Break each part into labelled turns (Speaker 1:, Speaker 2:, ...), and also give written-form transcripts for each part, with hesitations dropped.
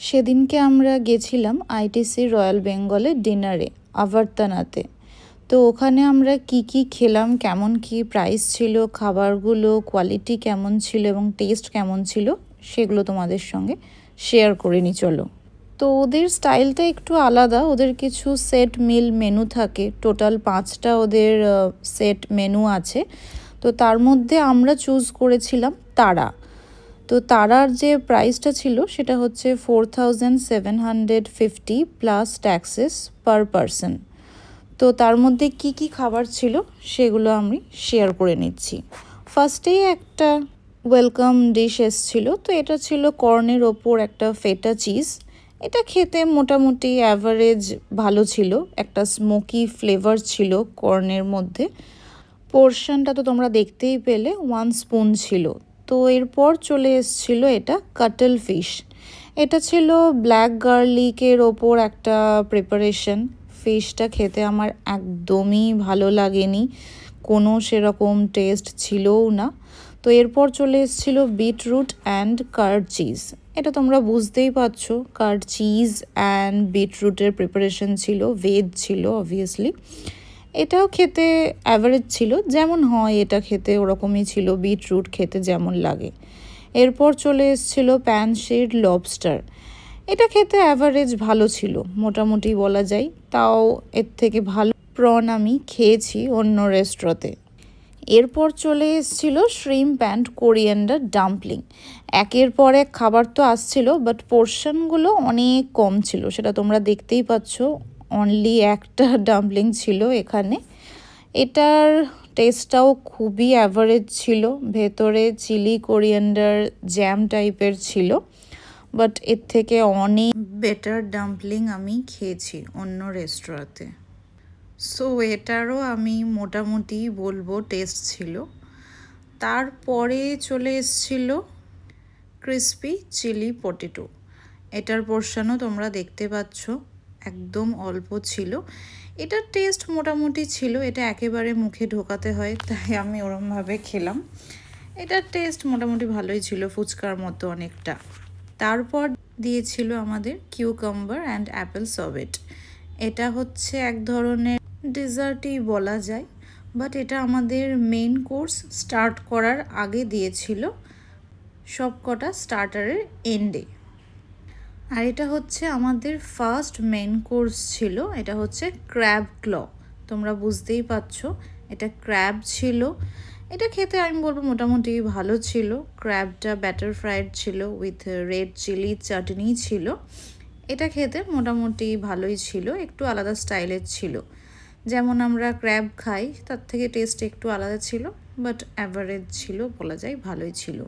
Speaker 1: সেদিনকে আমরা গেছিলাম আইটিসি রয়্যাল বেঙ্গলে ডিনারে আভারতানাতে। তো ওখানে আমরা কি কি খেলাম, কেমন কি প্রাইস ছিল, খাবারগুলো কোয়ালিটি কেমন ছিল এবং টেস্ট কেমন ছিল, সেগুলো তোমাদের সঙ্গে শেয়ার করে নি চলো। তো ওদের স্টাইলটা একটু আলাদা। ওদের কিছু সেট মিল মেনু থাকে, টোটাল 5টা ওদের সেট মেনু আছে। তো তার মধ্যে আমরা চুজ করেছিলাম তারা। তো তারার যে প্রাইসটা ছিল সেটা হচ্ছে 4750 প্লাস ট্যাক্সেস পার পারসন। তো তার মধ্যে কি কি খাবার ছিল সেগুলো আমি শেয়ার করে নিচ্ছি। ফার্স্টেই একটা ওয়েলকাম ডিশ এসছিল। তো এটা ছিল কর্নের ওপর একটা ফেটা চিজ। এটা খেতে মোটামুটি অ্যাভারেজ ভালো ছিল, একটা স্মোকি ফ্লেভার ছিল কর্নের মধ্যে। পোর্শনটা তো তোমরা দেখতেই পেলে, 1 স্পুন ছিল। তো এরপর চলে এসছিল এটা কাটল ফিশ। এটা ছিল ব্ল্যাক গার্লিকের ওপর একটা প্রিপারেশন। ফিশটা খেতে আমার একদমই ভালো লাগেনি, কোনো সেরকম টেস্ট ছিলও না। তো এরপর চলে এসছিল বিটরুট অ্যান্ড কার্ড চিজ। এটা তোমরা বুঝতেই পারছো, কার্ড চিজ অ্যান্ড বিটরুটের প্রিপারেশন ছিল, ভেজ ছিল অবভিয়াসলি। এটাও খেতে অ্যাভারেজ ছিল, যেমন হয় এটা খেতে ওরকমই ছিল, বিটরুট খেতে যেমন লাগে। এরপর চলে এসেছিলো প্যানশিড লবস্টার। এটা খেতে অ্যাভারেজ ভালো ছিল, মোটামুটি বলা যায়। তাও এর থেকে ভালো প্রন আমি খেয়েছি অন্য রেস্টুরেন্টে। এরপর চলে এসেছিলো শ্রিম্প অ্যান্ড কোরিয়ান্ডার ডাম্পলিং। একের পর এক খাবার তো আসছিল, বাট পোর্শনগুলো অনেক কম ছিল, সেটা তোমরা দেখতেই পাচ্ছ। অনলি একটা ডাম্পলিং ছিল এখানে। এটার টেস্টটাও খুবই অ্যাভারেজ ছিল, ভেতরে চিলি কোরিয়ান্ডার জ্যাম টাইপের ছিল, বাট এর থেকে অনেক বেটার ডাম্পলিং আমি খেয়েছি অন্য রেস্টুরেন্টে। সো এটারও আমি মোটামুটি বলবো টেস্ট ছিল। তারপরে চলে এসছিল ক্রিসপি চিলি পটেটো। এটার পোর্শনও তোমরা দেখতে পাচ্ছ, একদম অল্প ছিল। এটার টেস্ট মোটামুটি ছিল, এটা একেবারে মুখে ঢোকাতে হয়, তাই আমি ওরমভাবে খেলাম। এটার টেস্ট মোটামুটি ভালোই ছিল, ফুচকার মতো অনেকটা। তারপর দিয়েছিল আমাদের কিউকাম্বার অ্যান্ড অ্যাপেল সবেট। এটা হচ্ছে এক ধরনের ডেজার্টই বলা যায়, বাট এটা আমাদের মেইন কোর্স স্টার্ট করার আগে দিয়েছিল, সব কটা স্টার্টারের এন্ডে। আর এটা হচ্ছে আমাদের ফার্স্ট মেইন কোর্স ছিল। এটা হচ্ছে ক্র্যাব ক্ল। তোমরা বুঝতেই পারছো এটা ক্র্যাব ছিল। এটা খেতে আমি বলবো মোটামুটি ভালো ছিল। ক্র্যাবটা ব্যাটার ফ্রাইড ছিল, উইথ রেড চিলি চাটনি ছিল। এটা খেতে মোটামুটি ভালোই ছিল, একটু আলাদা স্টাইলের ছিল। যেমন আমরা ক্র্যাব খাই তার থেকে টেস্ট একটু আলাদা ছিল, বাট অ্যাভারেজ ছিল বলা যায়, ভালোই ছিল।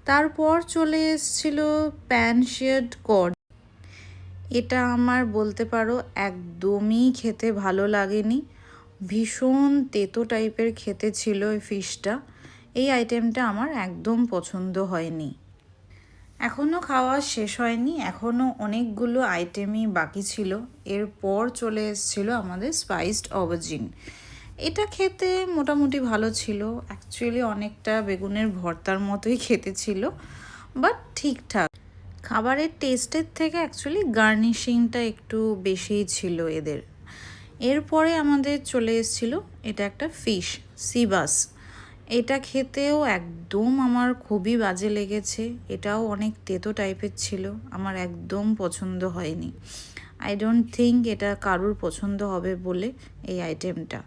Speaker 1: তারপর চলে এসেছিল প্যানশিয়াড কড। এটা আমার বলতে পারো একদমই খেতে ভালো লাগেনি, ভীষণ তেতো টাইপের খেতে ছিল এই ফিশটা। এই আইটেমটা আমার একদম পছন্দ হয়নি। এখনও খাওয়া শেষ হয়নি, এখনও অনেকগুলো আইটেমই বাকি ছিল। এরপর চলে এসেছিলো আমাদের স্পাইসড অবজিন। এটা খেতে মোটামুটি ভালো ছিল, অ্যাকচুয়ালি অনেকটা বেগুনের ভর্তার মতোই খেতে ছিল, বাট ঠিকঠাক। খাবারের টেস্টের থেকে অ্যাকচুয়ালি গার্নিশিংটা একটু বেশিই ছিল এদের। এরপরে আমাদের চলে এসেছিল এটা একটা ফিশ সিবাস। এটা খেতেও একদম আমার খুবই বাজে লেগেছে, এটাও অনেক তেতো টাইপের ছিল, আমার একদম পছন্দ হয়নি। আই ডোন্ট থিঙ্ক এটা কারুর পছন্দ হবে বলে এই আইটেমটা।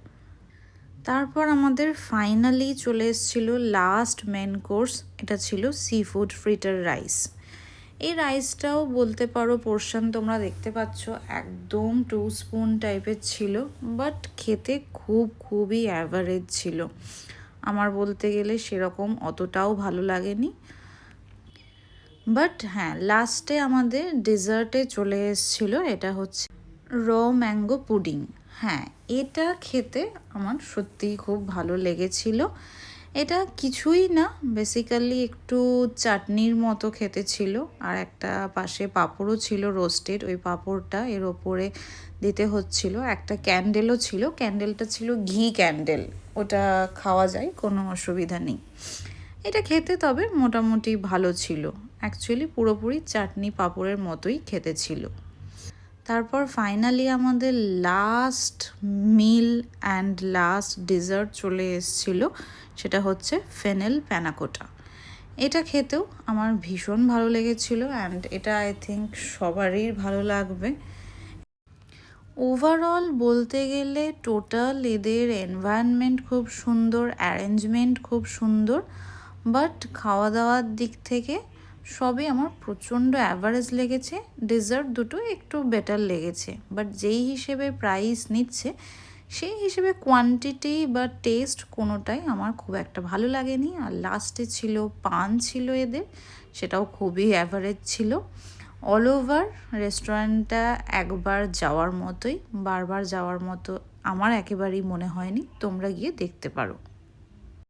Speaker 1: তারপর আমাদের ফাইনালি চলে এসেছিল লাস্ট মেন কোর্স। এটা ছিল সি ফুড ফ্রিটার রাইস। এই রাইসটাও বলতে পারো পোর্শন তোমরা দেখতে পাচ্ছ, একদম 2 স্পুন টাইপের ছিল, বাট খেতে খুবই অ্যাভারেজ ছিল। আমার বলতে গেলে সেরকম অতটাও ভালো লাগেনি। বাট হ্যাঁ, লাস্টে আমাদের ডেজার্টে চলে এসেছিলো, এটা হচ্ছে র ম্যাঙ্গো পুডিং। হ্যাঁ, এটা খেতে আমার সত্যিই খুব ভালো লেগেছিল। এটা কিছুই না, বেসিক্যালি একটু চাটনির মতো খেতে ছিল, আর একটা পাশে পাঁপড়ও ছিল রোস্টেড, ওই পাঁপড়টা এর ওপরে দিতে হচ্ছিল। একটা ক্যান্ডেলও ছিল, ক্যান্ডেলটা ছিল ঘি ক্যান্ডেল, ওটা খাওয়া যায়, কোনো অসুবিধা নেই। এটা খেতে তবে মোটামুটি ভালো ছিল, অ্যাকচুয়ালি পুরোপুরি চাটনি পাঁপড়ের মতোই খেতে ছিল। তারপর ফাইনালি আমাদের last meal and last dessert চলে এসেছিলো, সেটা হচ্ছে ফেনেল প্যানাকোটা। এটা খেতেও আমার ভীষণ ভালো লেগেছিলো অ্যান্ড এটা আই থিঙ্ক সবারই ভালো লাগবে। ওভারঅল বলতে গেলে টোটাল এদের এনভায়রনমেন্ট খুব সুন্দর, অ্যারেঞ্জমেন্ট খুব সুন্দর, বাট খাওয়া দাওয়ার দিক থেকে সবই আমার প্রচণ্ড অ্যাভারেজ লেগেছে। ডেজার্ট দুটো একটু বেটার লেগেছে, বাট যেই হিসেবে প্রাইস নিচ্ছে সেই হিসেবে কোয়ান্টিটি বা টেস্ট কোনোটাই আমার খুব একটা ভালো লাগেনি। আর লাস্টে ছিল পান ছিল এদের, সেটাও খুবই অ্যাভারেজ ছিল। অল ওভার রেস্টুরেন্টটা একবার যাওয়ার মতোই, বারবার যাওয়ার মতো আমার একেবারেই মনে হয়নি। তোমরা গিয়ে দেখতে পারো।